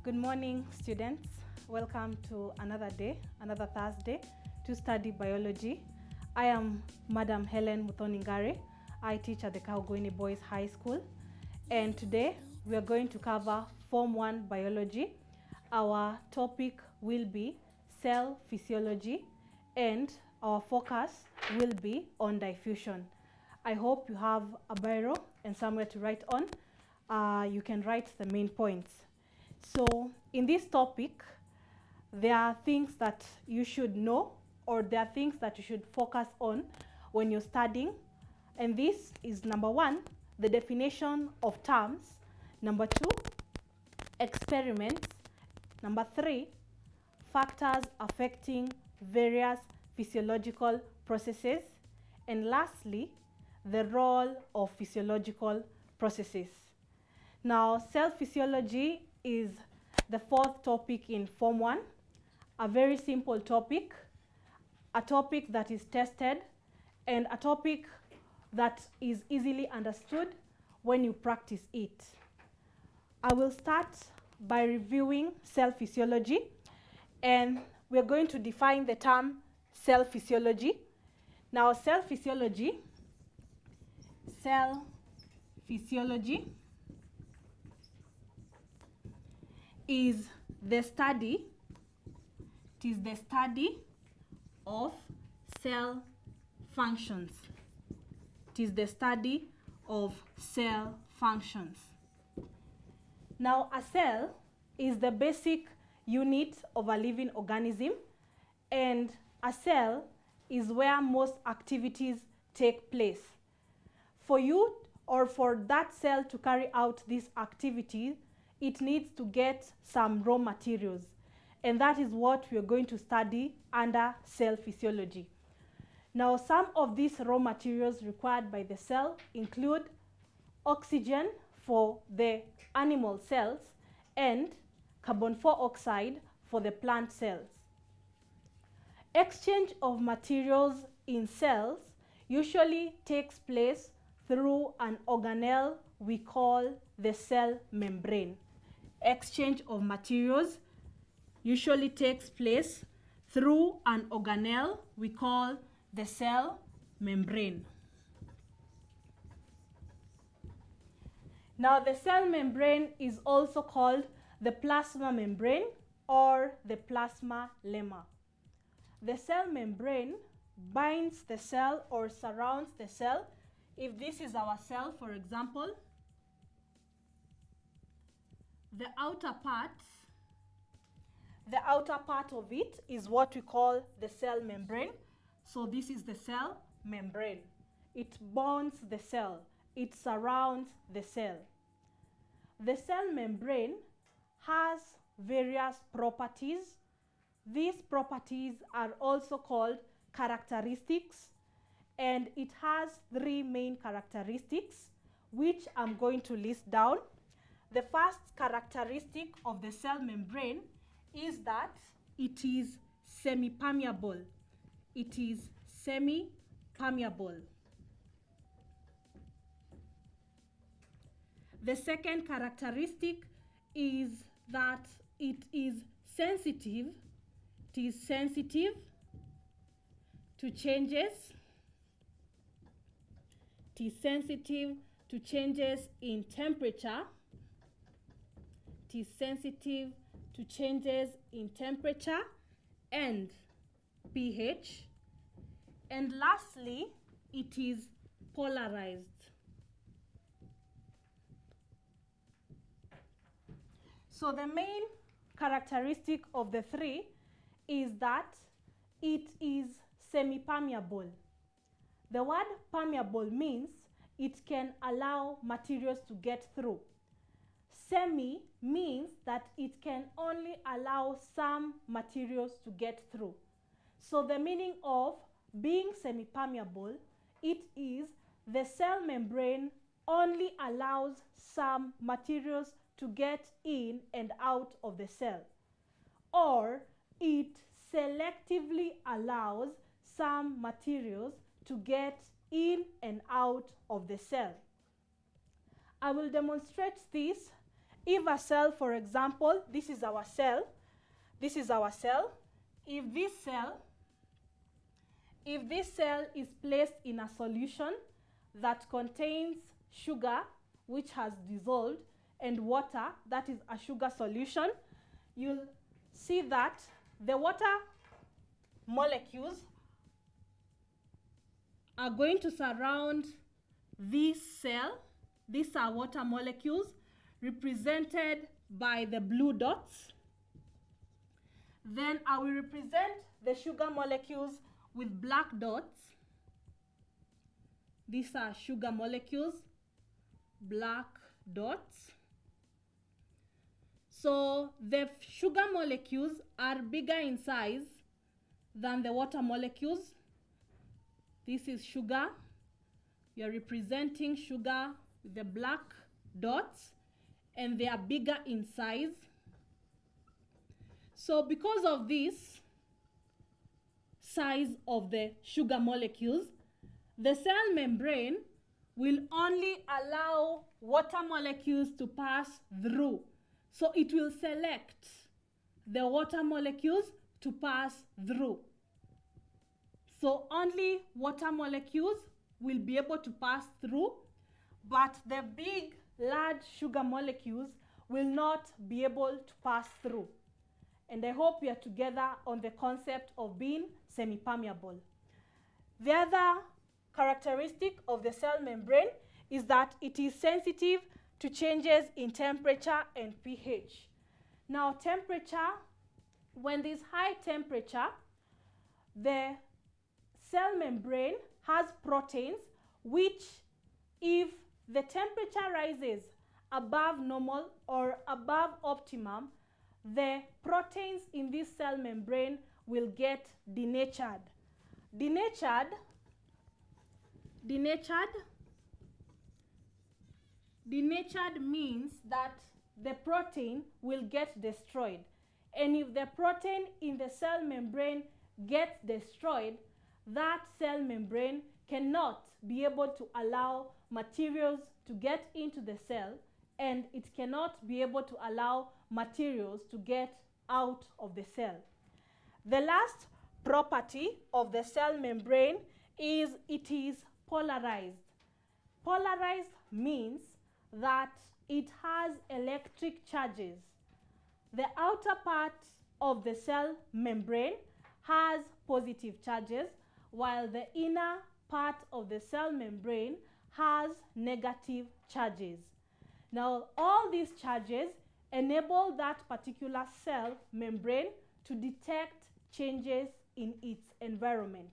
Good morning, students. Welcome to another day, another Thursday to study biology. I am Madam Hellen Muthoni. I teach at the Kaugweni Boys High School. And today we are going to cover Form 1 biology. Our topic will be cell physiology and our focus will be on diffusion. I hope you have a biro and somewhere to write on. You can write the main points. So in this topic, there are things that you should know, or there are things that you should focus on when you're studying. And this is number 1, the definition of terms. Number 2, experiments. Number 3, factors affecting various physiological processes. And lastly, the role of physiological processes. Now, cell physiology is the 4th topic in Form 1, a very simple topic, a topic that is tested, and a topic that is easily understood when you practice it. I will start by reviewing cell physiology, and we're going to define the term cell physiology. Now, cell physiology is the study of cell functions. It is the study of cell functions. Now, a cell is the basic unit of a living organism, and a cell is where most activities take place. For you or for that cell to carry out this activity, it needs to get some raw materials, and that is what we are going to study under cell physiology. Now, some of these raw materials required by the cell include oxygen for the animal cells and carbon dioxide for the plant cells. Exchange of materials in cells usually takes place through an organelle we call the cell membrane. Exchange of materials usually takes place through an organelle we call the cell membrane. Now, the cell membrane is also called the plasma membrane or the plasma lemma. The cell membrane binds the cell or surrounds the cell. If this is our cell, for example, the outer part of it is what we call the cell membrane. So this is the cell membrane. It bonds the cell. It surrounds the cell. The cell membrane has various properties. These properties are also called characteristics, and it has 3 main characteristics, which I'm going to list down. The first characteristic of the cell membrane is that it is semi-permeable. It is semi-permeable. The second characteristic is that it is sensitive. It is sensitive to changes. It is sensitive to changes in temperature. It is sensitive to changes in temperature and pH. And lastly, it is polarized. So the main characteristic of the 3 is that it is semi-permeable. The word permeable means it can allow materials to get through. Semi means that it can only allow some materials to get through. So the meaning of being semi-permeable, it is the cell membrane only allows some materials to get in and out of the cell, or it selectively allows some materials to get in and out of the cell. I will demonstrate this if a cell, for example, this is our cell, if this cell is placed in a solution that contains sugar, which has dissolved, and water, that is a sugar solution, you'll see that the water molecules are going to surround this cell. These are water molecules represented by the blue dots. Then I will represent the sugar molecules with black dots. These are sugar molecules, black dots. So the sugar molecules are bigger in size than the water molecules. This is sugar. You're representing sugar with the black dots, and they are bigger in size. So because of this size of the sugar molecules, the cell membrane will only allow water molecules to pass through. So it will select the water molecules to pass through. So only water molecules will be able to pass through, but the big, large sugar molecules will not be able to pass through. And I hope we are together on the concept of being semi-permeable. The other characteristic of the cell membrane is that it is sensitive to changes in temperature and pH. Now, temperature, when there's high temperature, the cell membrane has proteins which, if the temperature rises above normal or above optimum, the proteins in this cell membrane will get denatured. Denatured means that the protein will get destroyed. And if the protein in the cell membrane gets destroyed, that cell membrane cannot be able to allow materials to get into the cell, and it cannot be able to allow materials to get out of the cell. The last property of the cell membrane is it is polarized. Polarized means that it has electric charges. The outer part of the cell membrane has positive charges, while the inner part of the cell membrane has negative charges. Now, all these charges enable that particular cell membrane to detect changes in its environment.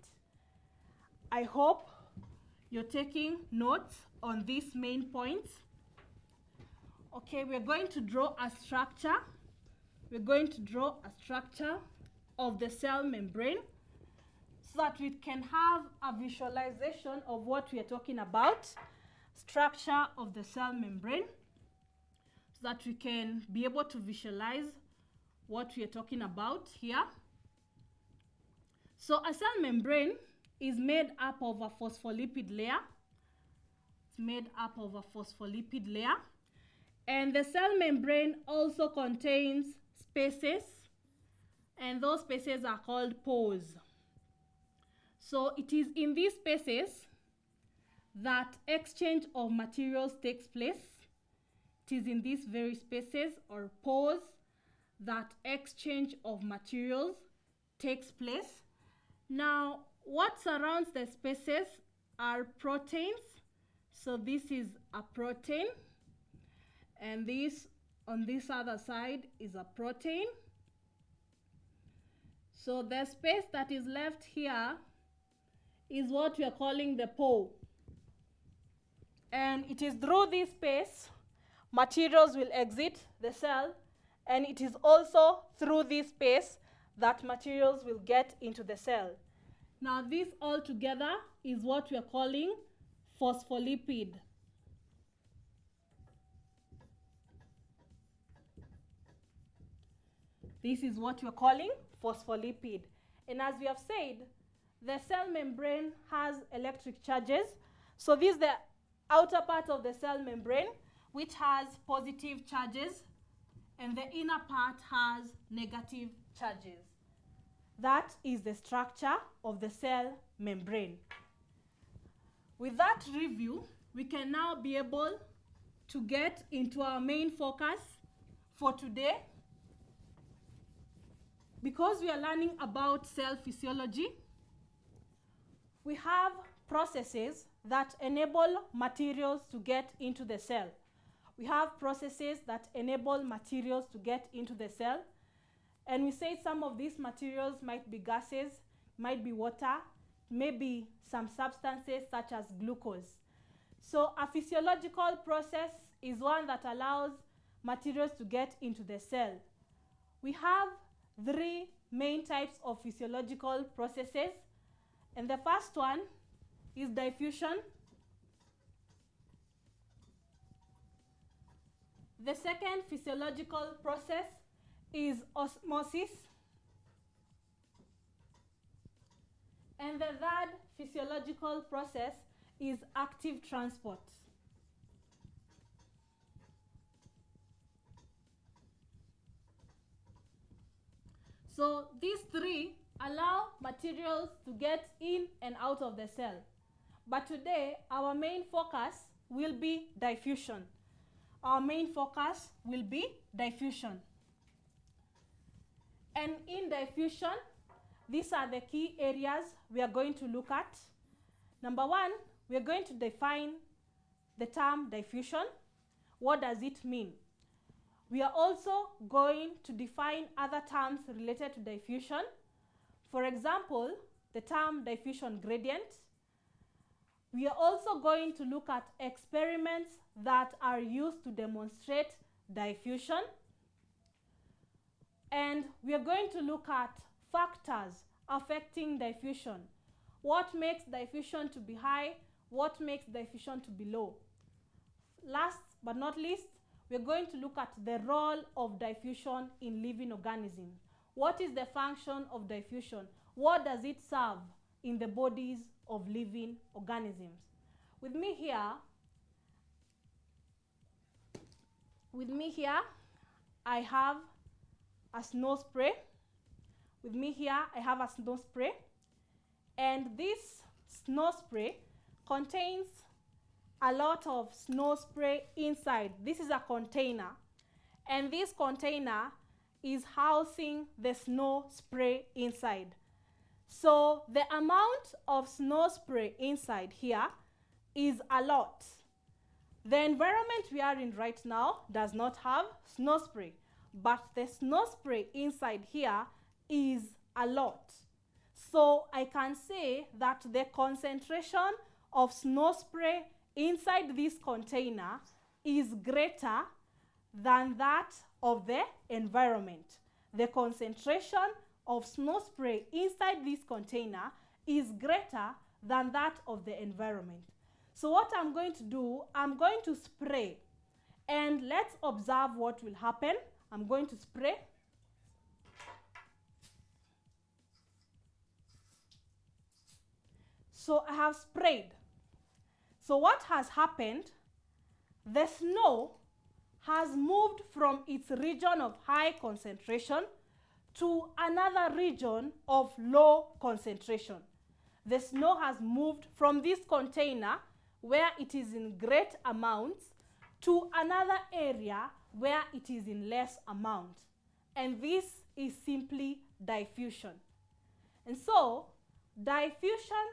I hope you're taking notes on these main points. Okay, we're going to draw a structure. We're going to draw a structure of the cell membrane so that we can have a visualization of what we are talking about. Structure of the cell membrane, so that we can be able to visualize what we are talking about here. So a cell membrane is made up of a phospholipid layer. It's made up of a phospholipid layer. And the cell membrane also contains spaces, and those spaces are called pores. So it is in these spaces that exchange of materials takes place. It is in these very spaces or pores that exchange of materials takes place. Now, what surrounds the spaces are proteins. So this is a protein, and this on this other side is a protein. So the space that is left here is what we are calling the pore. And it is through this space materials will exit the cell, and it is also through this space that materials will get into the cell. Now, this all together is what we are calling phospholipid. This is what we are calling phospholipid. And as we have said, the cell membrane has electric charges. So this is the outer part of the cell membrane, which has positive charges, and the inner part has negative charges. That is the structure of the cell membrane. With that review, we can now be able to get into our main focus for today. Because we are learning about cell physiology, we have processes that enable materials to get into the cell. We have processes that enable materials to get into the cell. And we say some of these materials might be gases, might be water, maybe some substances such as glucose. So a physiological process is one that allows materials to get into the cell. We have three main types of physiological processes. And the first one is diffusion. The second physiological process is osmosis. And the third physiological process is active transport. So these three allow materials to get in and out of the cell. But today, our main focus will be diffusion. Our main focus will be diffusion. And in diffusion, these are the key areas we are going to look at. Number one, we are going to define the term diffusion. What does it mean? We are also going to define other terms related to diffusion. For example, the term diffusion gradient. We are also going to look at experiments that are used to demonstrate diffusion. And we are going to look at factors affecting diffusion. What makes diffusion to be high? What makes diffusion to be low? Last but not least, we are going to look at the role of diffusion in living organisms. What is the function of diffusion? What does it serve in the bodies of living organisms? With me here, I have a snow spray. With me here, I have a snow spray. And this snow spray contains a lot of snow spray inside. This is a container. And this container is housing the snow spray inside. So the amount of snow spray inside here is a lot. The environment we are in right now does not have snow spray, but the snow spray inside here is a lot. So I can say that the concentration of snow spray inside this container is greater than that of the environment. The concentration of snow spray inside this container is greater than that of the environment. So what I'm going to do, I'm going to spray. And let's observe what will happen. I'm going to spray. So I have sprayed. So what has happened? The snow has moved from its region of high concentration to another region of low concentration. The snow has moved from this container where it is in great amounts to another area where it is in less amount. And this is simply diffusion. And so, diffusion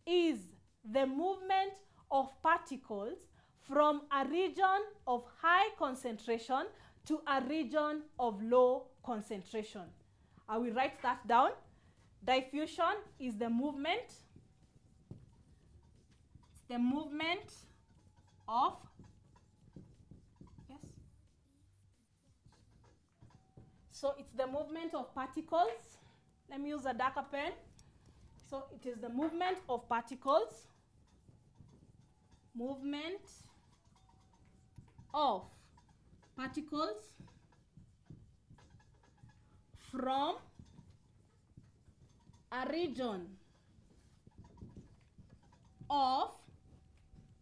is the movement of particles from a region of high concentration to a region of low concentration. I will write that down. Diffusion is the movement of So it's the movement of particles. Let me use a darker pen. So it is the movement of particles. Movement of particles from a region of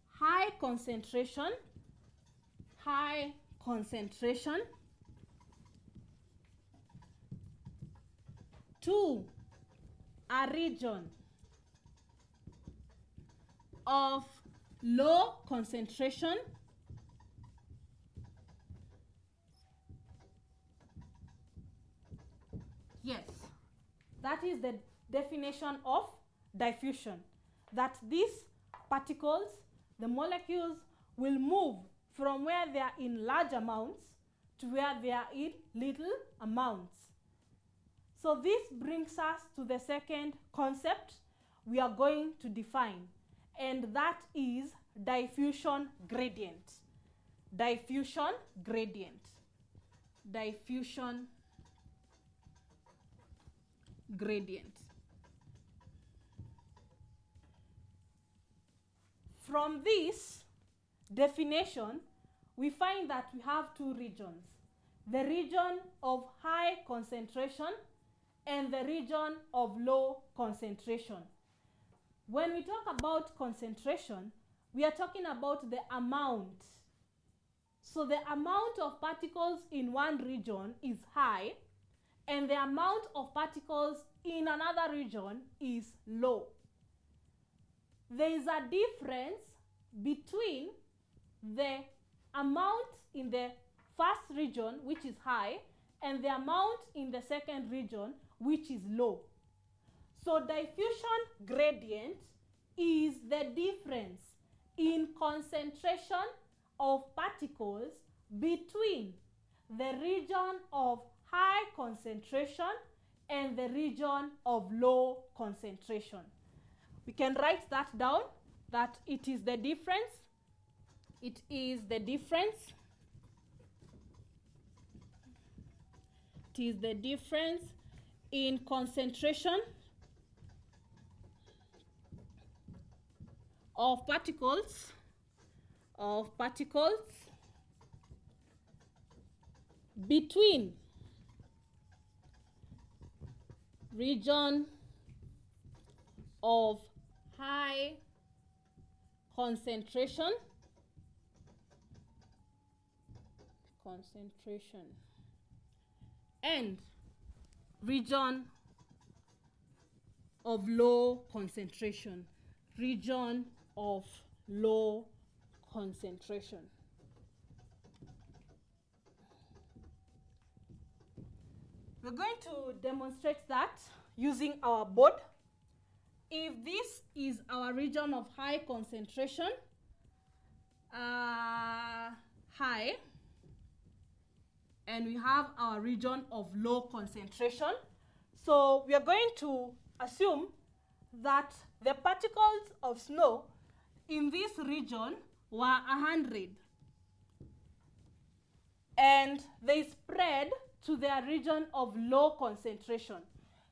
high concentration high concentration to a region of low concentration Yes, that is the definition of diffusion. That these particles, the molecules, will move from where they are in large amounts to where they are in little amounts. So this brings us to the second concept we are going to define, and that is diffusion gradient. Diffusion gradient. Diffusion gradient. From this definition, we find that we have two regions. The region of high concentration and the region of low concentration. When we talk about concentration, we are talking about the amount. So the amount of particles in one region is high, and the amount of particles in another region is low. There is a difference between the amount in the first region, which is high, and the amount in the second region, which is low. So diffusion gradient is the difference in concentration of particles between the region of high concentration and the region of low concentration. We can write that down, that it is the difference. It is the difference. It is the difference in concentration of particles between region of high concentration and region of low concentration. Region of low concentration. We're going to demonstrate that using our board. If this is our region of high concentration, high, and we have our region of low concentration. So we are going to assume that the particles of snow in this region were 100, and they spread to their region of low concentration.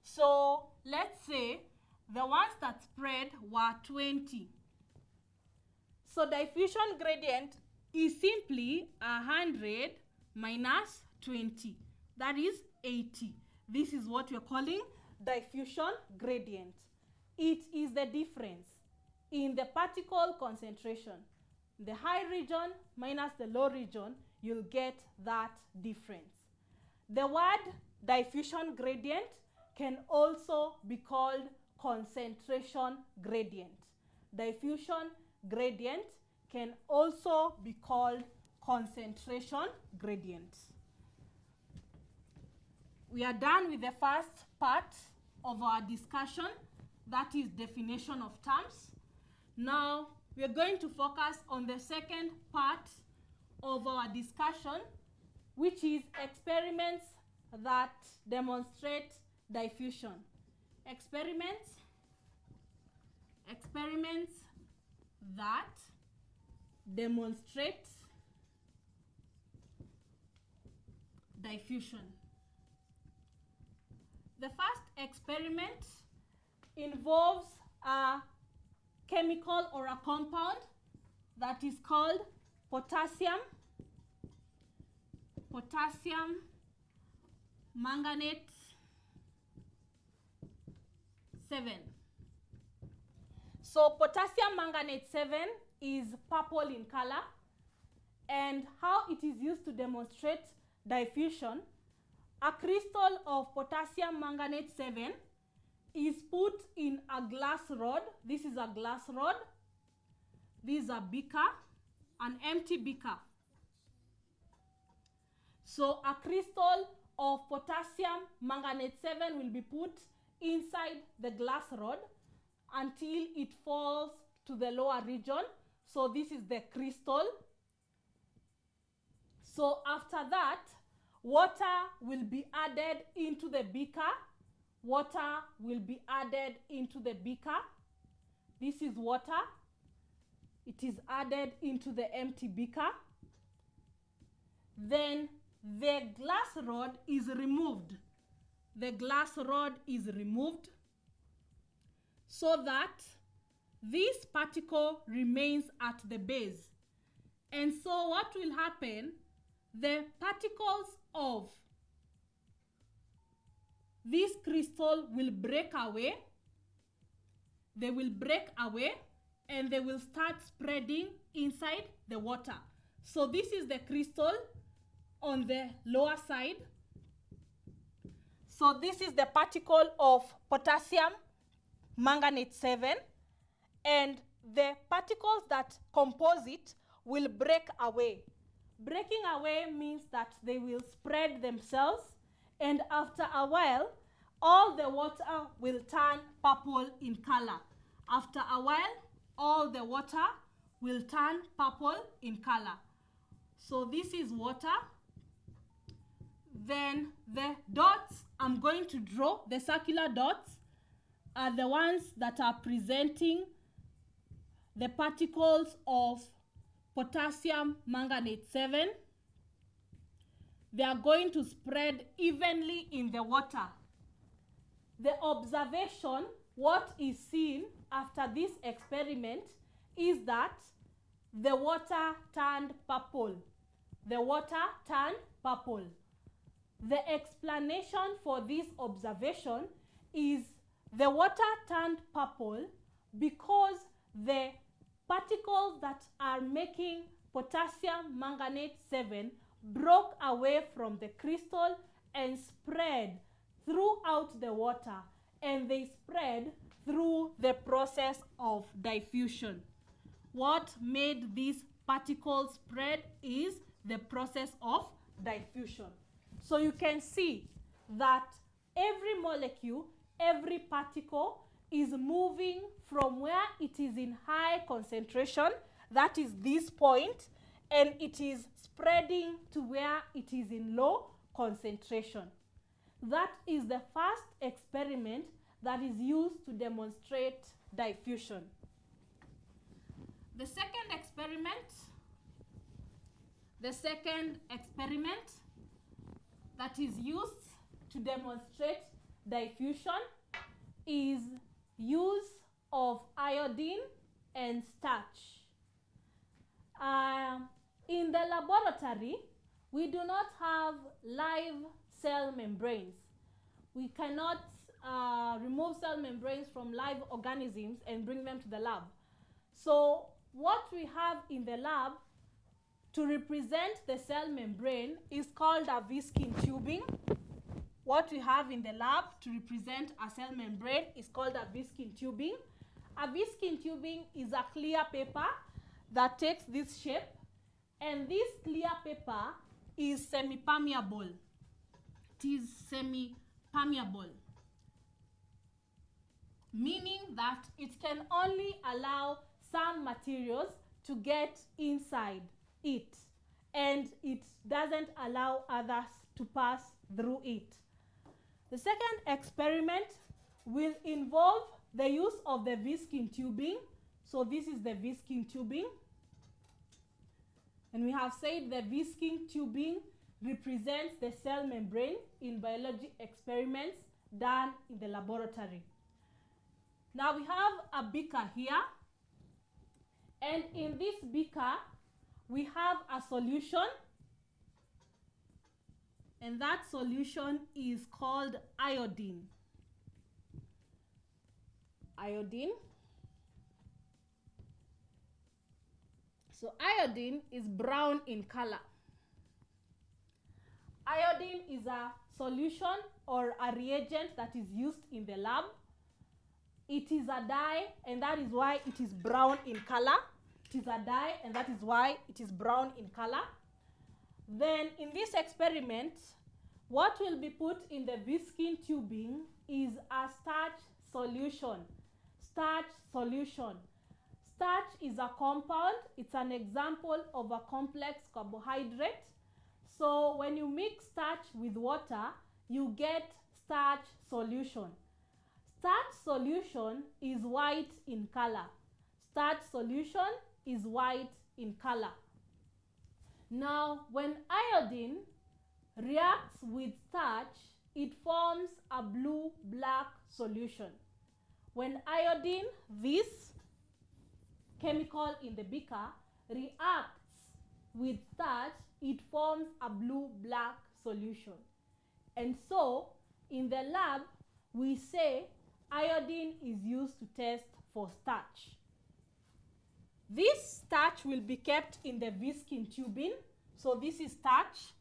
So let's say the ones that spread were 20. So diffusion gradient is simply 100 minus 20. That is 80. This is what we're calling diffusion gradient. It is the difference in the particle concentration. The high region minus the low region, you'll get that difference. The word diffusion gradient can also be called concentration gradient. Diffusion gradient can also be called concentration gradient. We are done with the first part of our discussion, that is definition of terms. Now we are going to focus on the second part of our discussion, which is experiments that demonstrate diffusion. Experiments that demonstrate diffusion. The first experiment involves a chemical or a compound that is called potassium manganate 7. So potassium manganate 7 is purple in color, and how it is used to demonstrate diffusion, a crystal of potassium manganate 7 is put in a glass rod. This is a glass rod. This is a beaker, an empty beaker. So a crystal of potassium manganate 7 will be put inside the glass rod until it falls to the lower region. So this is the crystal. So after that, water will be added into the beaker. Water will be added into the beaker. This is water. It is added into the empty beaker. Then the glass rod is removed. The glass rod is removed so that this particle remains at the base. And so what will happen, the particles of this crystal will break away. They will break away and they will start spreading inside the water. So this is the crystal on the lower side. So this is the particle of potassium manganate 7, and the particles that compose it will break away. Breaking away means that they will spread themselves, and after a while, all the water will turn purple in color. After a while, all the water will turn purple in color. So this is water. Then the dots I'm going to draw, the circular dots, are the ones that are presenting the particles of potassium manganate 7. They are going to spread evenly in the water. The observation, what is seen after this experiment, is that the water turned purple. The water turned purple. The explanation for this observation is the water turned purple because the particles that are making potassium manganate 7 broke away from the crystal and spread throughout the water, and they spread through the process of diffusion. What made these particles spread is the process of diffusion. So you can see that every molecule, every particle is moving from where it is in high concentration, that is this point, and it is spreading to where it is in low concentration. That is the first experiment that is used to demonstrate diffusion. The second experiment that is used to demonstrate diffusion is use of iodine and starch. In the laboratory, we do not have live cell membranes. We cannot remove cell membranes from live organisms and bring them to the lab. So what we have in the lab to represent the cell membrane is called a Viskin tubing. What we have in the lab to represent a cell membrane is called a Viskin tubing. A Viskin tubing is a clear paper that takes this shape, and this clear paper is semi-permeable. It is semi-permeable, meaning that it can only allow some materials to get inside it, and it doesn't allow others to pass through it. The second experiment will involve the use of the Viskin tubing. So this is the Viskin tubing. And we have said the Viskin tubing represents the cell membrane in biology experiments done in the laboratory. Now we have a beaker here. And in this beaker, we have a solution. And that solution is called iodine. Iodine. So iodine is brown in color. Iodine is a solution or a reagent that is used in the lab. It is a dye, and that is why it is brown in color. It is a dye, and that is why it is brown in color. Then in this experiment, what will be put in the viscine tubing is a starch solution. Starch solution. Starch is a compound. It's an example of a complex carbohydrate. So when you mix starch with water, you get starch solution. Starch solution is white in color. Starch solution is white in color. Now, when iodine reacts with starch, it forms a blue-black solution. When iodine, this chemical in the beaker, reacts with starch, it forms a blue-black solution. And so, in the lab, we say iodine is used to test for starch. This starch will be kept in the viscine tubing. So this is starch.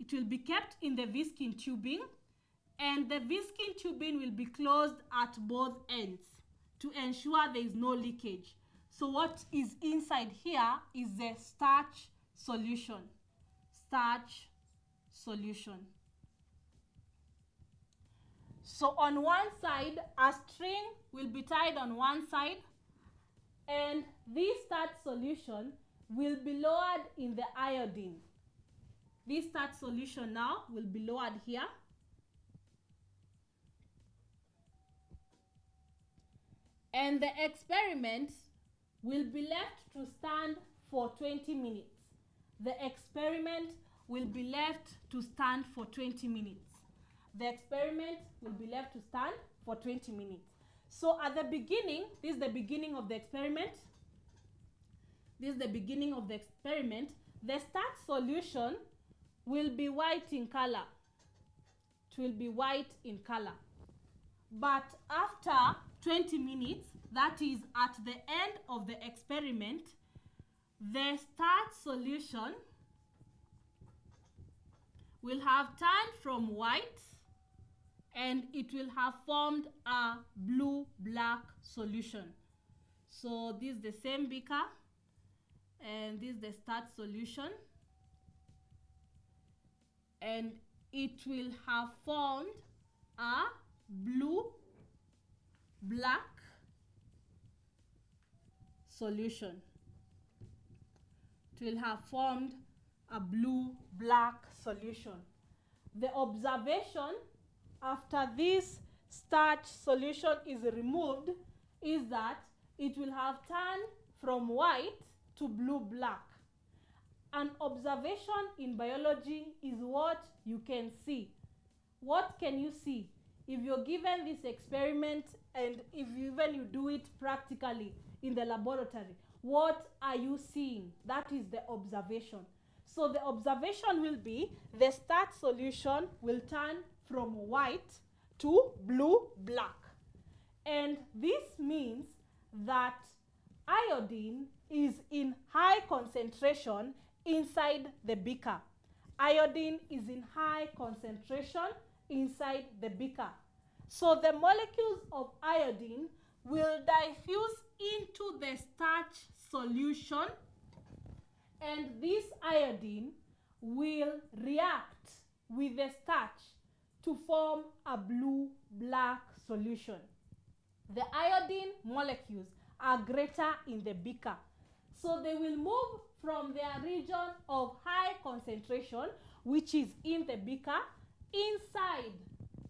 It will be kept in the viscine tubing, and the viscine tubing will be closed at both ends to ensure there is no leakage. So what is inside here is the starch solution. Starch solution. So on one side, a string will be tied on one side, and this starch solution will be lowered in the iodine. This starch solution now will be lowered here. And the experiment will be left to stand for 20 minutes. The experiment will be left to stand for 20 minutes. The experiment will be left to stand for 20 minutes. So at the beginning, this is the beginning of the experiment. This is the beginning of the experiment. The starch solution will be white in color. It will be white in color. But after 20 minutes, that is at the end of the experiment, the starch solution will have turned from white and it will have formed a blue-black solution. So this is the same beaker, and this is the starch solution, and it will have formed a blue-black solution. It will have formed a blue-black solution. The observation after this starch solution is removed is that it will have turned from white to blue-black. An observation in biology is what you can see. What can you see? If you're given this experiment and if even you do it practically in the laboratory, what are you seeing? That is the observation. So the observation will be the starch solution will turn from white to blue-black. And this means that iodine is in high concentration inside the beaker. Iodine is in high concentration inside the beaker. So the molecules of iodine will diffuse into the starch solution, and this iodine will react with the starch to form a blue-black solution. The iodine molecules are greater in the beaker, so they will move from their region of high concentration, which is in the beaker, inside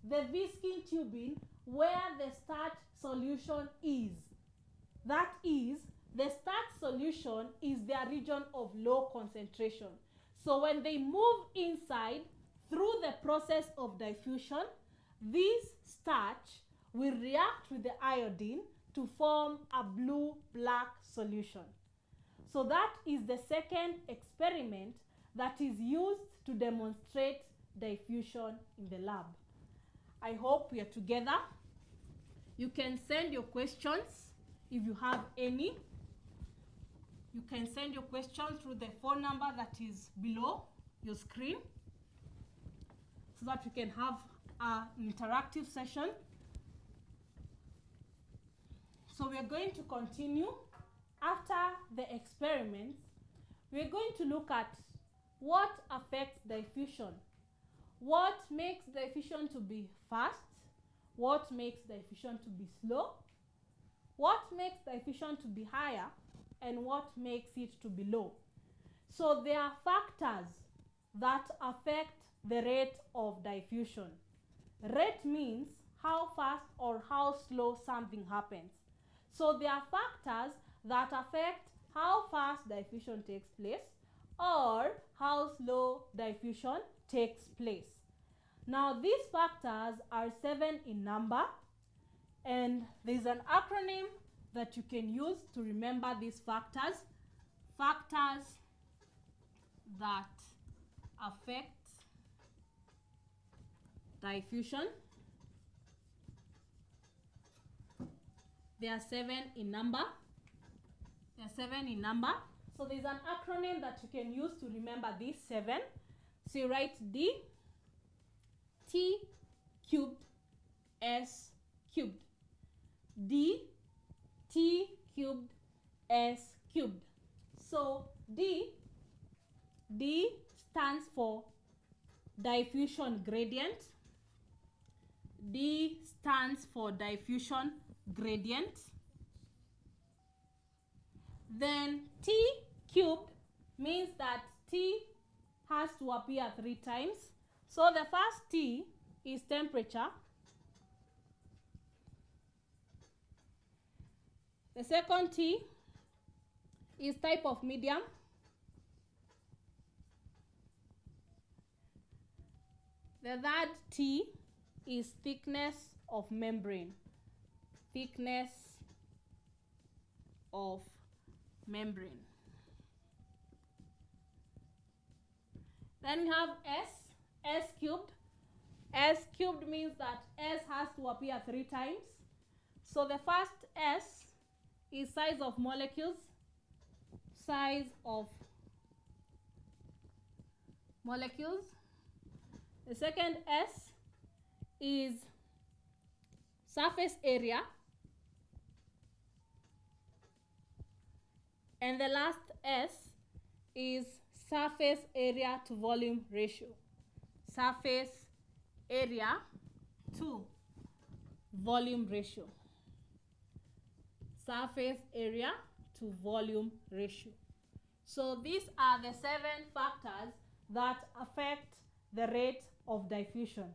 the viscine tubing where the starch solution is. That is, the starch solution is their region of low concentration. So when they move inside through the process of diffusion, this starch will react with the iodine to form a blue-black solution. So that is the second experiment that is used to demonstrate diffusion in the lab. I hope we are together. You can send your questions if you have any. you can send your questions through the phone number that is below your screen so that we can have an interactive session. So we are going to continue. After the experiments, we are going to look at what affects diffusion. What makes diffusion to be fast? What makes diffusion to be slow? What makes diffusion to be higher? And what makes it to be low? So there are factors that affect the rate of diffusion. Rate means how fast or how slow something happens. So there are factors that affect how fast diffusion takes place or how slow diffusion takes place. Now these factors are 7 in number, and there's an acronym that you can use to remember these factors. Factors that affect diffusion. There are 7 in number. So there's an acronym that you can use to remember these 7. So you write D, T cubed, S cubed. D, T cubed, S cubed. So D stands for diffusion gradient. D stands for diffusion gradient. Then T cubed means that T has to appear 3 times. So the first T is temperature. The second T is type of medium. The third T is thickness of membrane. Thickness of membrane. Then we have S cubed. S cubed means that S has to appear 3 times. So the first S is size of molecules. Size of molecules. The second S is surface area. And the last S is surface area to volume ratio. Surface area to volume ratio. Surface area to volume ratio. So these are the 7 factors that affect the rate of diffusion.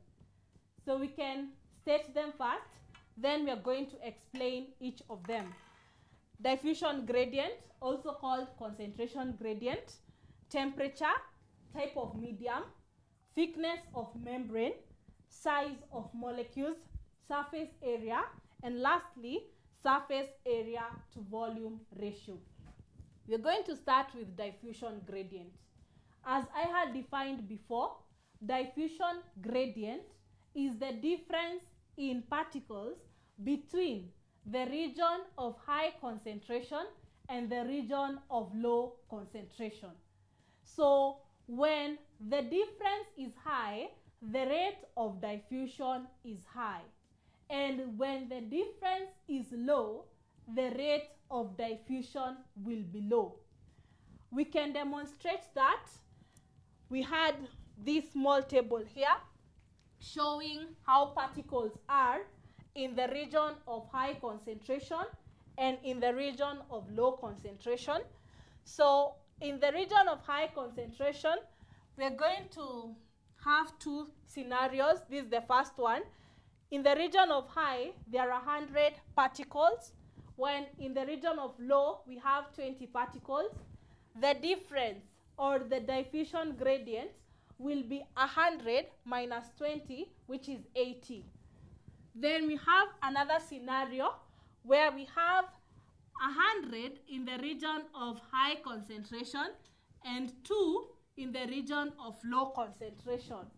So we can state them first, then we are going to explain each of them. Diffusion gradient, also called concentration gradient, temperature, type of medium, thickness of membrane, size of molecules, surface area, and lastly, surface area to volume ratio. We're going to start with diffusion gradient. As I had defined before, diffusion gradient is the difference in particles between the region of high concentration and the region of low concentration. So when the difference is high, the rate of diffusion is high. And when the difference is low, the rate of diffusion will be low. We can demonstrate that. We had this small table here showing how particles are in the region of high concentration and in the region of low concentration. So in the region of high concentration, we're going to have 2 scenarios. This is the first one. In the region of high, there are 100 particles. When in the region of low, we have 20 particles. The difference or the diffusion gradient will be 100 minus 20, which is 80. Then we have another scenario where we have 100 in the region of high concentration and 2 in the region of low concentration.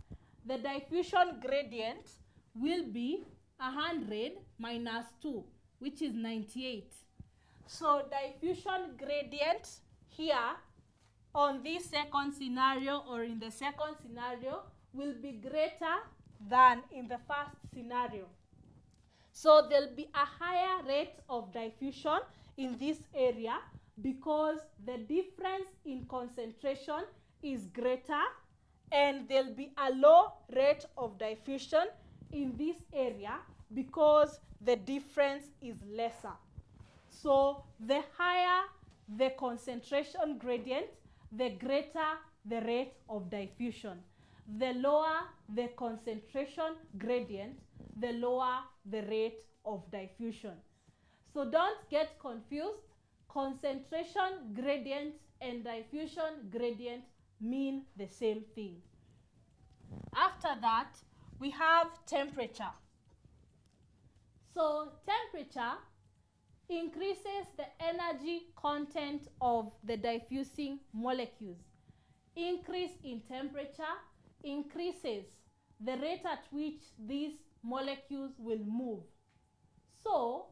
The diffusion gradient will be 100 minus 2, which is 98. So diffusion gradient here on this second scenario or in the second scenario will be greater than in the first scenario. So there'll be a higher rate of diffusion in this area because the difference in concentration is greater, and there'll be a low rate of diffusion in this area because the difference is lesser. So the higher the concentration gradient, the greater the rate of diffusion. The lower the concentration gradient, the lower the rate of diffusion. So don't get confused. Concentration gradient and diffusion gradient mean the same thing. After that, we have temperature. So temperature increases the energy content of the diffusing molecules. Increase in temperature increases the rate at which these molecules will move. So,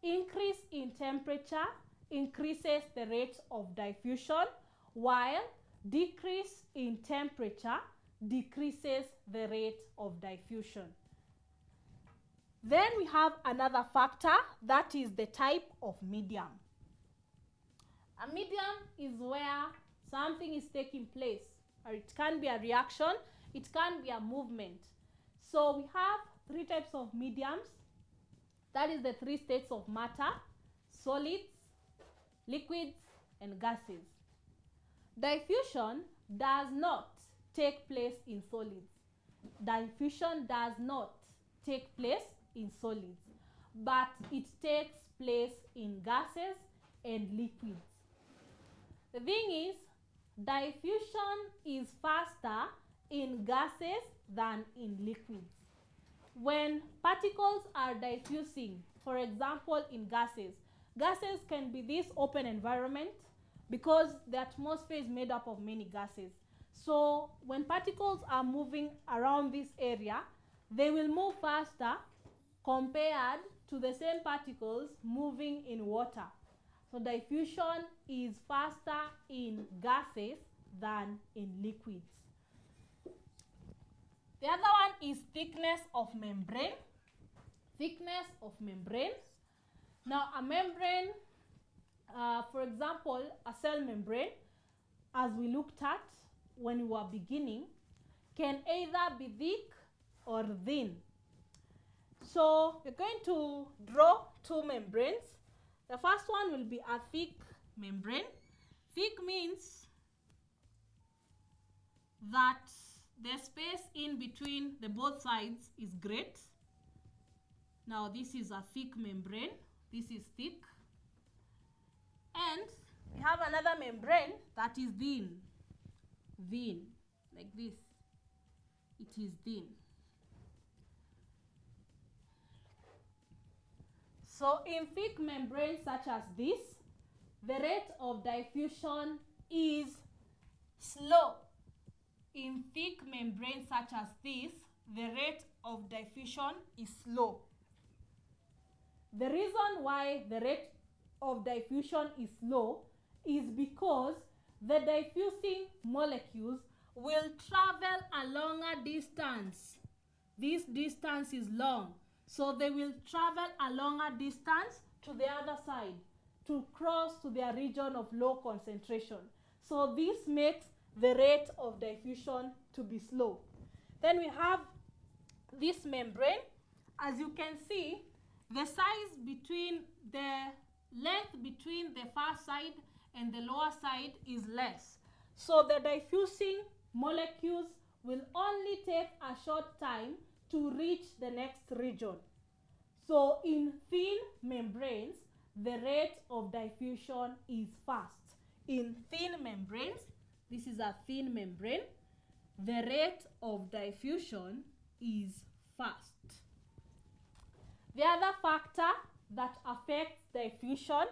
increase in temperature increases the rate of diffusion, while decrease in temperature decreases the rate of diffusion. Then we have another factor, that is the type of medium. A medium is where something is taking place, or it can be a reaction, it can be a movement. So we have three types of mediums. That is the three states of matter: solids, liquids, and gases. Diffusion does not take place in solids. Diffusion does not take place in solids, but it takes place in gases and liquids. The thing is, diffusion is faster in gases than in liquids. When particles are diffusing, for example in gases, gases can be this open environment because the atmosphere is made up of many gases. So when particles are moving around this area, they will move faster compared to the same particles moving in water. So diffusion is faster in gases than in liquids. The other one is thickness of membrane. Thickness of membrane. Now a membrane, for example, a cell membrane, as we looked at when we were beginning, can either be thick or thin. So we're going to draw two membranes. The first one will be a thick membrane. Thick means that the space in between the both sides is great. Now this is a thick membrane. This is thick. And we have another membrane that is thin. Thin, like this. It is thin. So in thick membranes such as this, the rate of diffusion is slow. In thick membranes such as this, the rate of diffusion is slow. The reason why the rate of diffusion is slow is because the diffusing molecules will travel a longer distance. This distance is long, so they will travel a longer distance to the other side to cross to their region of low concentration. So this makes the rate of diffusion to be slow. Then we have this membrane. As you can see, the size between the length between the far side and the lower side is less. So the diffusing molecules will only take a short time to reach the next region. So in thin membranes, the rate of diffusion is fast. In thin membranes, this is a thin membrane, the rate of diffusion is fast. The other factor that affects diffusion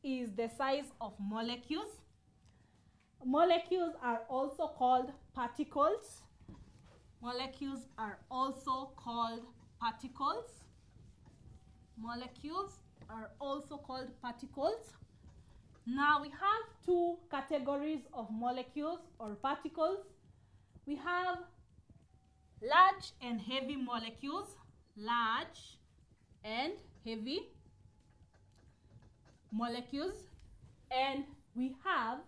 is the size of molecules. Molecules are also called particles. Molecules are also called particles. Molecules are also called particles. Now we have two categories of molecules or particles. We have large and heavy molecules, large and heavy molecules, and we have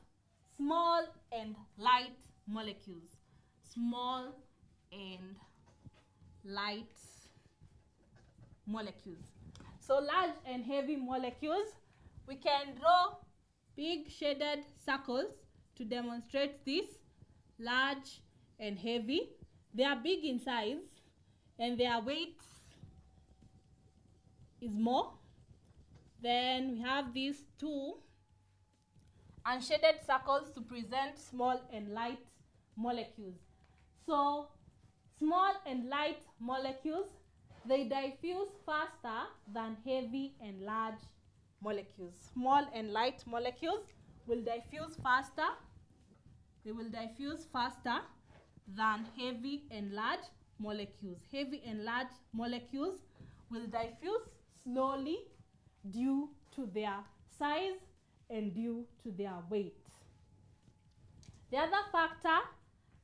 small and light molecules, small and light molecules. So large and heavy molecules, we can draw big shaded circles to demonstrate this. Large and heavy, they are big in size and their weight is more. Then we have these two unshaded circles to present small and light molecules. So small and light molecules, they diffuse faster than heavy and large molecules. Small and light molecules will diffuse faster. They will diffuse faster than heavy and large molecules. Heavy and large molecules will diffuse slowly due to their size and due to their weight. The other factor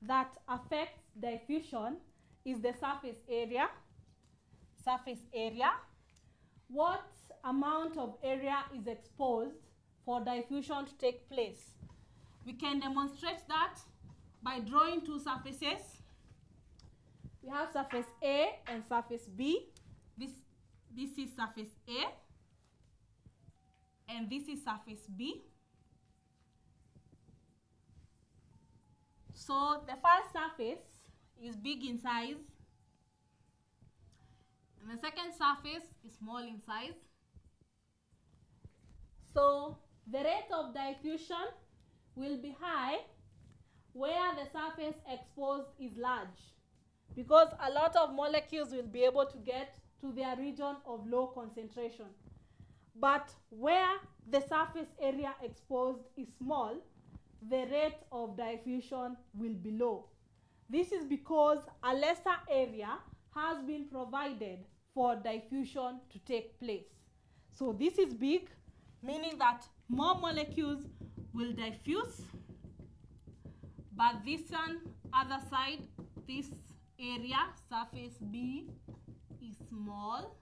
that affects diffusion is the surface area. Surface area. What amount of area is exposed for diffusion to take place? We can demonstrate that by drawing two surfaces. We have surface A and surface B. This is surface A and this is surface B. So the first surface is big in size and the second surface is small in size. So the rate of diffusion will be high where the surface exposed is large, because a lot of molecules will be able to get to their region of low concentration. But where the surface area exposed is small, the rate of diffusion will be low. This is because a lesser area has been provided for diffusion to take place. So this is big, meaning that more molecules will diffuse, but this one, other side, this area, surface B, is small,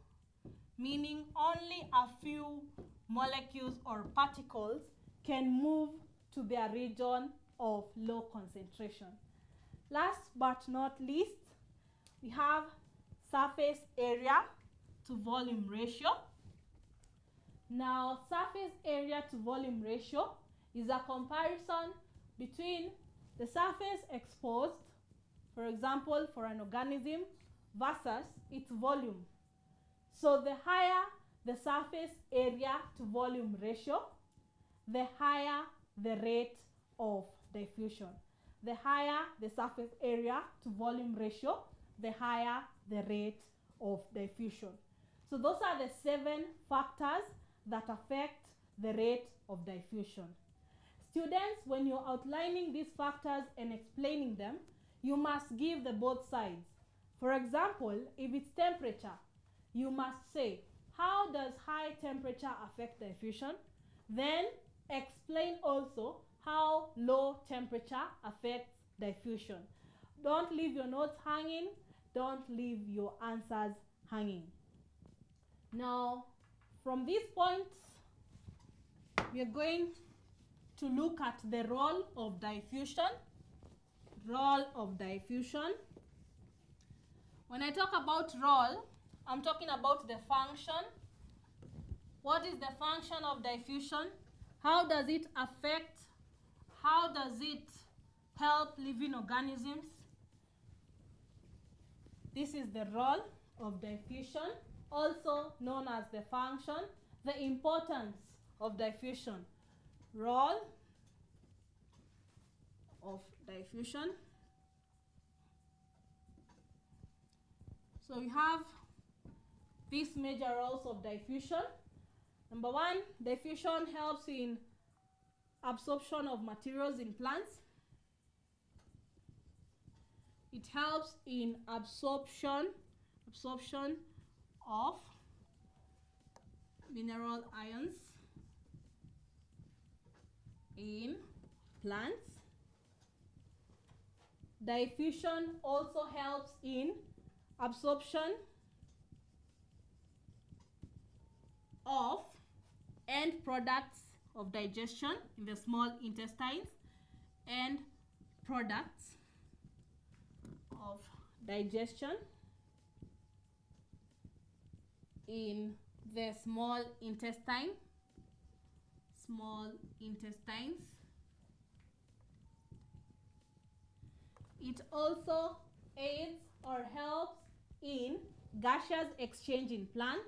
meaning only a few molecules or particles can move to their region of low concentration. Last but not least, we have surface area to volume ratio. Now, surface area to volume ratio is a comparison between the surface exposed, for example, for an organism, versus its volume. So the higher the surface area to volume ratio, the higher the rate of diffusion. The higher the surface area to volume ratio, the higher the rate of diffusion. So those are the 7 factors that affect the rate of diffusion. Students, when you're outlining these factors and explaining them, you must give the both sides. For example, if it's temperature, you must say, how does high temperature affect diffusion? Then explain also how low temperature affects diffusion. Don't leave your notes hanging. Don't leave your answers hanging. Now, from these points, we are going to look at the role of diffusion. Role of diffusion. When I talk about role, I'm talking about the function. What is the function of diffusion? How does it affect? How does it help living organisms? This is the role of diffusion, also known as the function. The importance of diffusion. Role of diffusion. So we have these major roles of diffusion. Number 1, diffusion helps in absorption of materials in plants. It helps in absorption of mineral ions. plants. Diffusion also helps in absorption of end products of digestion in the small intestines, and products of digestion in the small intestines. It also aids or helps in gaseous exchange in plants.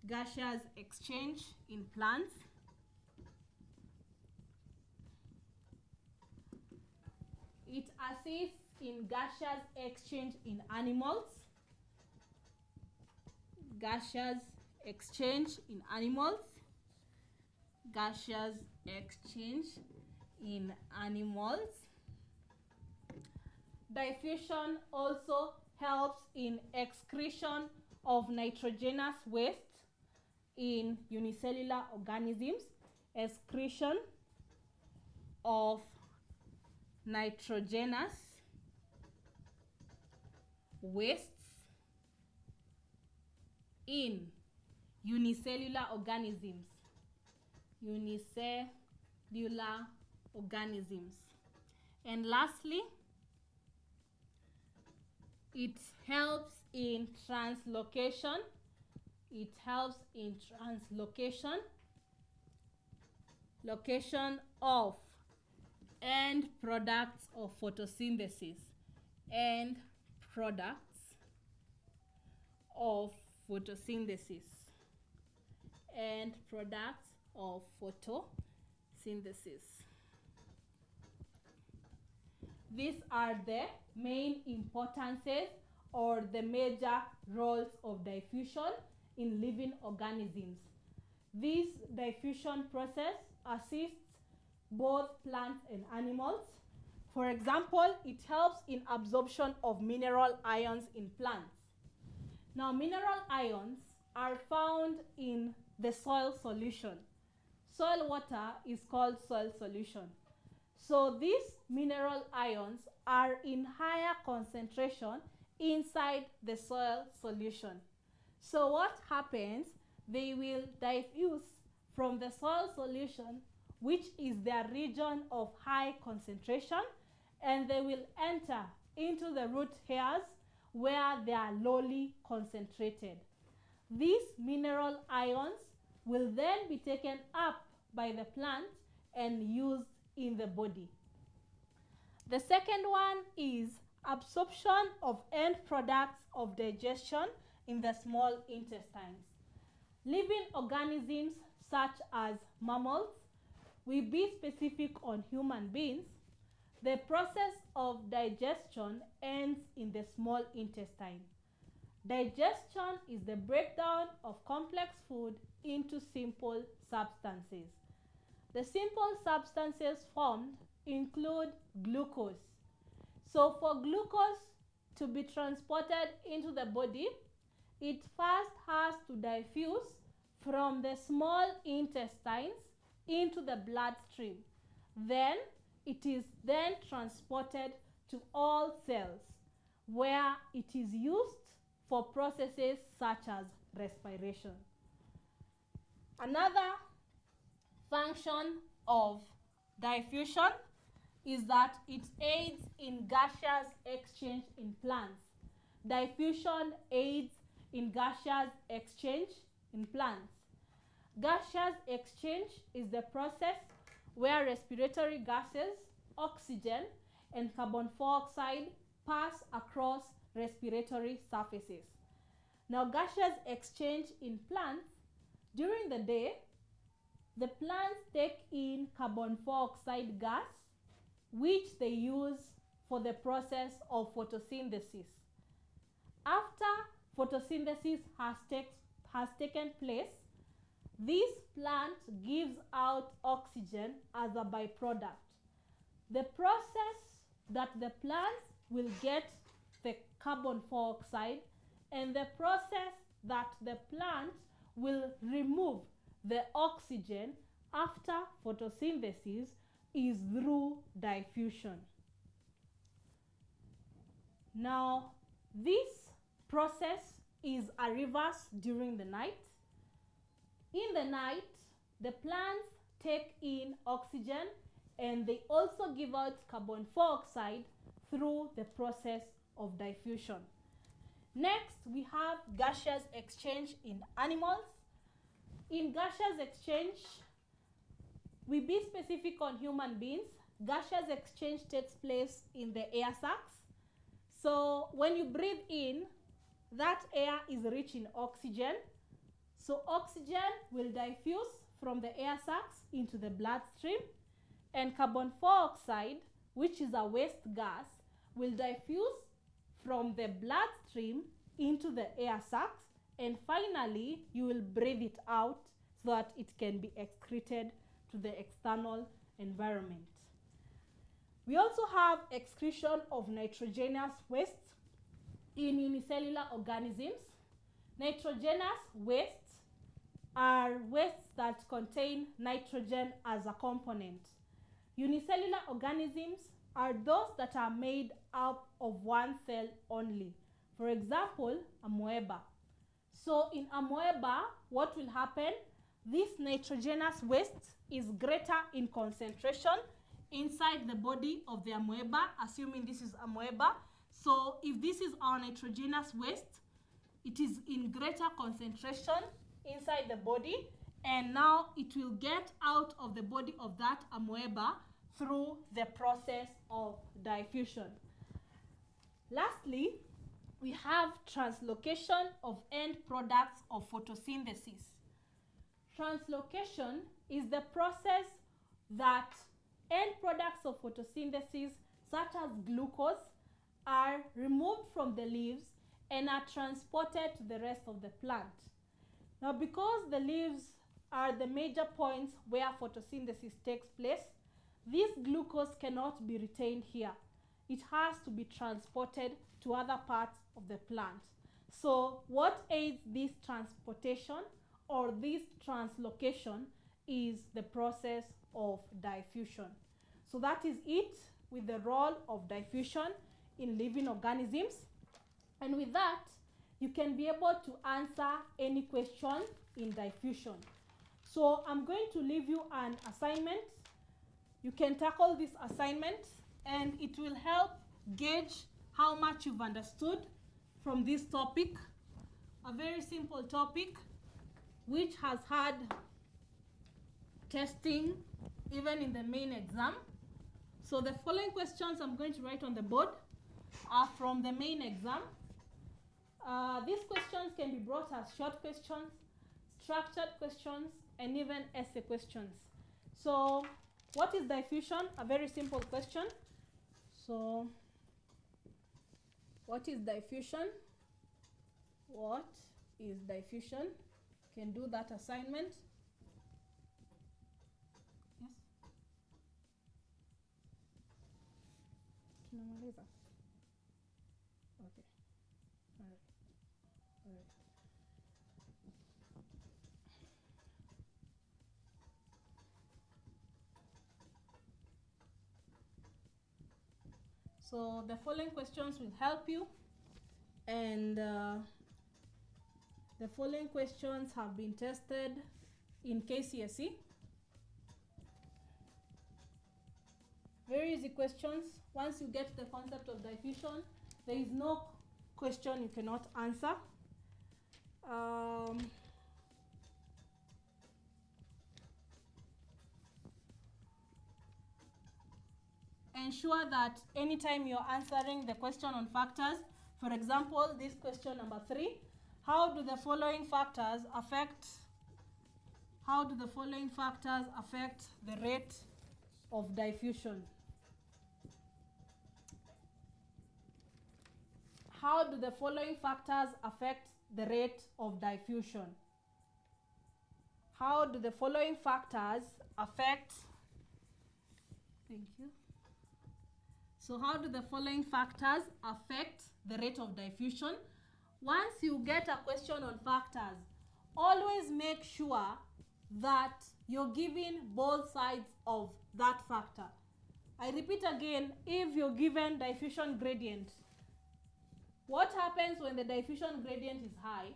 Gaseous exchange in plants. It assists in gaseous exchange in animals. Gaseous exchange in animals. Gaseous exchange in animals. Diffusion also helps in excretion of nitrogenous waste in unicellular organisms. Excretion of nitrogenous wastes in unicellular organisms. Unicellular organisms. And lastly, it helps in translocation. It helps in translocation. Location of end products of photosynthesis. End products of photosynthesis. End products of photosynthesis. These are the main importances or the major roles of diffusion in living organisms. This diffusion process assists both plants and animals. For example, it helps in absorption of mineral ions in plants. Now, mineral ions are found in the soil solution. Soil water is called soil solution. So these mineral ions are in higher concentration inside the soil solution. So what happens? They will diffuse from the soil solution, which is their region of high concentration, and they will enter into the root hairs where they are lowly concentrated. These mineral ions will then be taken up by the plant and used in the body. The second one is absorption of end products of digestion in the small intestines. Living organisms such as mammals, we be specific on human beings, the process of digestion ends in the small intestine. Digestion is the breakdown of complex food into simple substances. The simple substances formed include glucose. So for glucose to be transported into the body, it first has to diffuse from the small intestines into the bloodstream. Then it is then transported to all cells where it is used for processes such as respiration. Another function of diffusion is that it aids in gaseous exchange in plants. Diffusion aids in gaseous exchange in plants. Gaseous exchange is the process where respiratory gases, oxygen, and carbon dioxide pass across respiratory surfaces. Now, gaseous exchange in plants, during the day, the plants take in carbon dioxide gas, which they use for the process of photosynthesis. After photosynthesis has taken place, this plant gives out oxygen as a byproduct. The process that the plants will get the carbon dioxide and the process that the plant will remove the oxygen after photosynthesis is through diffusion. Now, this process is a reverse during the night. In the night, the plants take in oxygen and they also give out carbon dioxide through the process of diffusion. Next, we have gaseous exchange in animals. In gaseous exchange, we be specific on human beings. Gaseous exchange takes place in the air sacs. So when you breathe in, that air is rich in oxygen. So oxygen will diffuse from the air sacs into the bloodstream, and carbon dioxide, which is a waste gas, will diffuse from the bloodstream into the air sacs, and finally you will breathe it out so that it can be excreted to the external environment. We also have excretion of nitrogenous wastes in unicellular organisms. Nitrogenous wastes are wastes that contain nitrogen as a component. Unicellular organisms are those that are made up of one cell only. For example, amoeba. So in amoeba, what will happen? This nitrogenous waste is greater in concentration inside the body of the amoeba, assuming this is amoeba. So if this is our nitrogenous waste, it is in greater concentration inside the body, and now it will get out of the body of that amoeba through the process of diffusion. Lastly, we have translocation of end products of photosynthesis. Translocation is the process that end products of photosynthesis, such as glucose, are removed from the leaves and are transported to the rest of the plant. Now, because the leaves are the major points where photosynthesis takes place, this glucose cannot be retained here. It has to be transported to other parts of the plant. So what aids this transportation or this translocation is the process of diffusion. So that is it with the role of diffusion in living organisms. And with that, you can be able to answer any question in diffusion. So I'm going to leave you an assignment. You can tackle this assignment and it will help gauge how much you've understood from this topic. A very simple topic which has had testing even in the main exam. So the following questions I'm going to write on the board are from the main exam. These questions can be brought as short questions, structured questions, and even essay questions. So what is diffusion? A very simple question. So what is diffusion? What is diffusion? You can do that assignment. Yes? Tunamaliza. Okay. All right. All right. So the following questions will help you, and the following questions have been tested in KCSE. Very easy questions. Once you get the concept of diffusion, there is no question you cannot answer. Ensure that anytime you're answering the question on factors, for example, this question number 3, how do the following factors affect the rate of diffusion? How do the following factors affect the rate of diffusion? How do the following factors affect, thank you. So how do the following factors affect the rate of diffusion? Once you get a question on factors, always make sure that you're given both sides of that factor. I repeat again, if you're given diffusion gradient, what happens when the diffusion gradient is high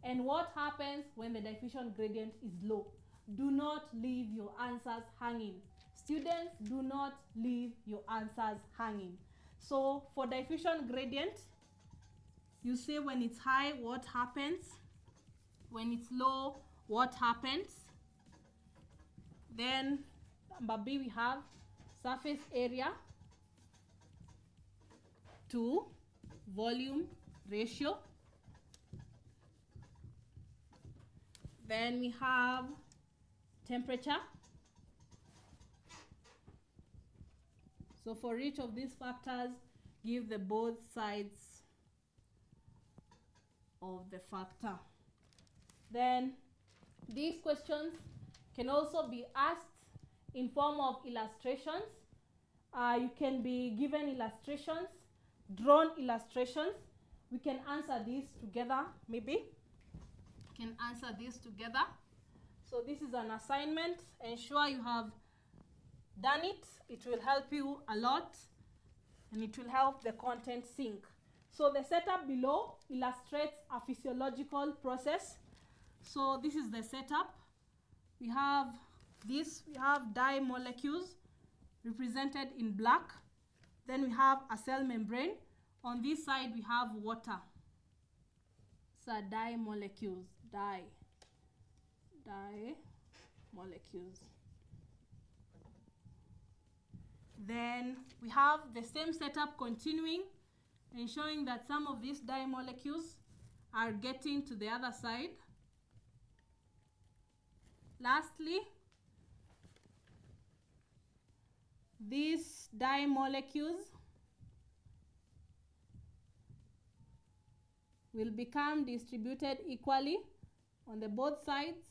and what happens when the diffusion gradient is low? Do not leave your answers hanging. Students, do not leave your answers hanging. So for diffusion gradient, you say when it's high, what happens? When it's low, what happens? Then number B, we have surface area to volume ratio. Then we have temperature. So for each of these factors, give the both sides of the factor. Then these questions can also be asked in form of illustrations. You can be given illustrations, drawn illustrations. We can answer these together, maybe. Can answer this together. So this is an assignment. Ensure you have done it. It will help you a lot and it will help the content sink. So the setup below illustrates a physiological process. So this is the setup. We have this, we have dye molecules represented in black. Then we have a cell membrane. On this side we have water. So dye molecules, dye molecules. Then we have the same setup continuing, ensuring that some of these dye molecules are getting to the other side. Lastly, these dye molecules will become distributed equally on the both sides.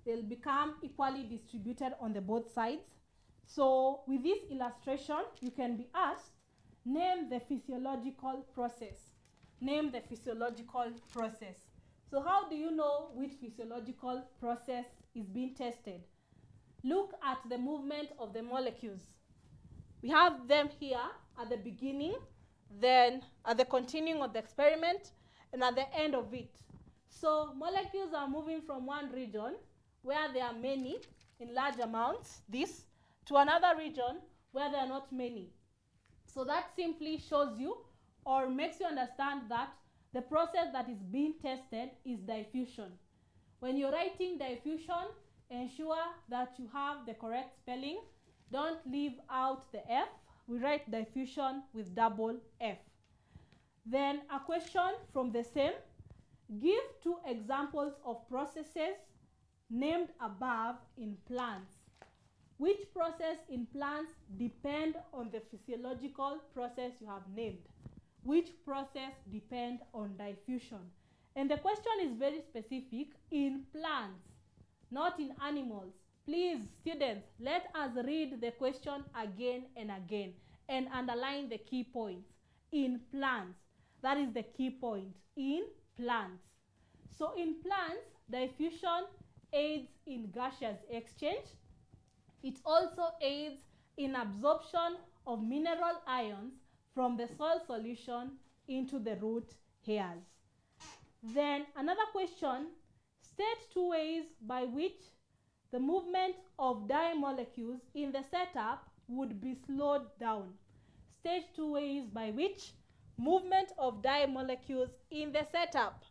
They'll become equally distributed on the both sides. So with this illustration, you can be asked, name the physiological process. Name the physiological process. So how do you know which physiological process is being tested? Look at the movement of the molecules. We have them here at the beginning, then at the continuing of the experiment, and at the end of it. So molecules are moving from one region where there are many in large amounts, this, to another region where there are not many. So that simply shows you or makes you understand that the process that is being tested is diffusion. When you're writing diffusion, ensure that you have the correct spelling. Don't leave out the F. We write diffusion with double F. Then a question from the same. Give 2 examples of processes named above in plants. Which process in plants depend on the physiological process you have named? Which process depend on diffusion? And the question is very specific, in plants, not in animals. Please, students, let us read the question again and again and underline the key points. In plants, that is the key point, in plants. So in plants, diffusion aids in gaseous exchange. It also aids in absorption of mineral ions from the soil solution into the root hairs. Then another question, state 2 ways by which the movement of dye molecules in the setup would be slowed down. State 2 ways by which movement of dye molecules in the setup.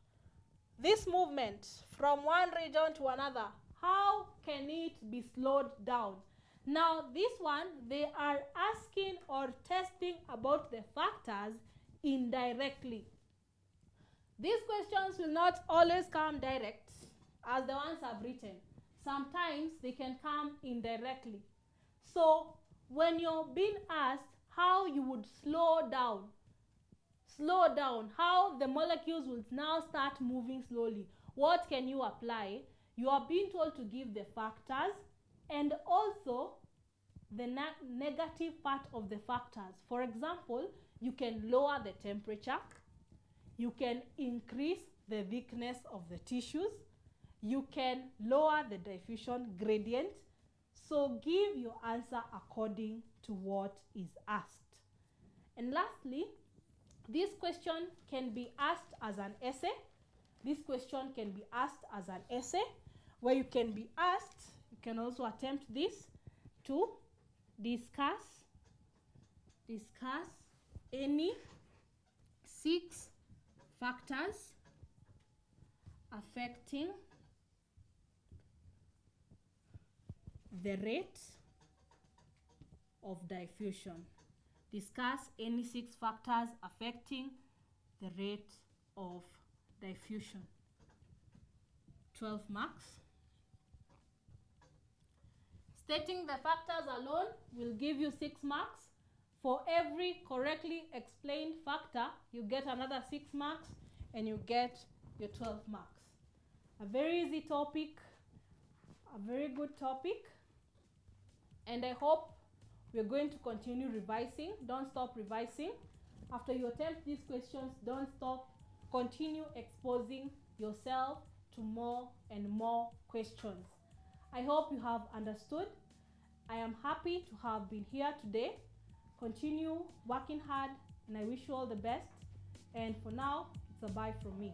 This movement from one region to another, how can it be slowed down? Now this one, they are asking or testing about the factors indirectly. These questions will not always come direct as the ones I've written. Sometimes they can come indirectly. So when you're being asked how you would slow down, how the molecules will now start moving slowly, what can you apply? You are being told to give the factors and also the negative part of the factors. For example, you can lower the temperature, You can increase the thickness of the tissues. You can lower the diffusion gradient. So give your answer according to what is asked. And lastly, this question can be asked as an essay. This question can be asked as an essay, where you can be asked, you can also attempt this, to discuss any 6 factors affecting the rate of diffusion. Discuss any 6 factors affecting the rate of diffusion. 12 marks. Stating the factors alone will give you 6 marks. For every correctly explained factor, you get another 6 marks and you get your 12 marks. A very easy topic, a very good topic, and I hope we're going to continue revising. Don't stop revising. After you attempt these questions, don't stop. Continue exposing yourself to more and more questions. I hope you have understood. I am happy to have been here today. Continue working hard, and I wish you all the best. And for now, it's a bye from me.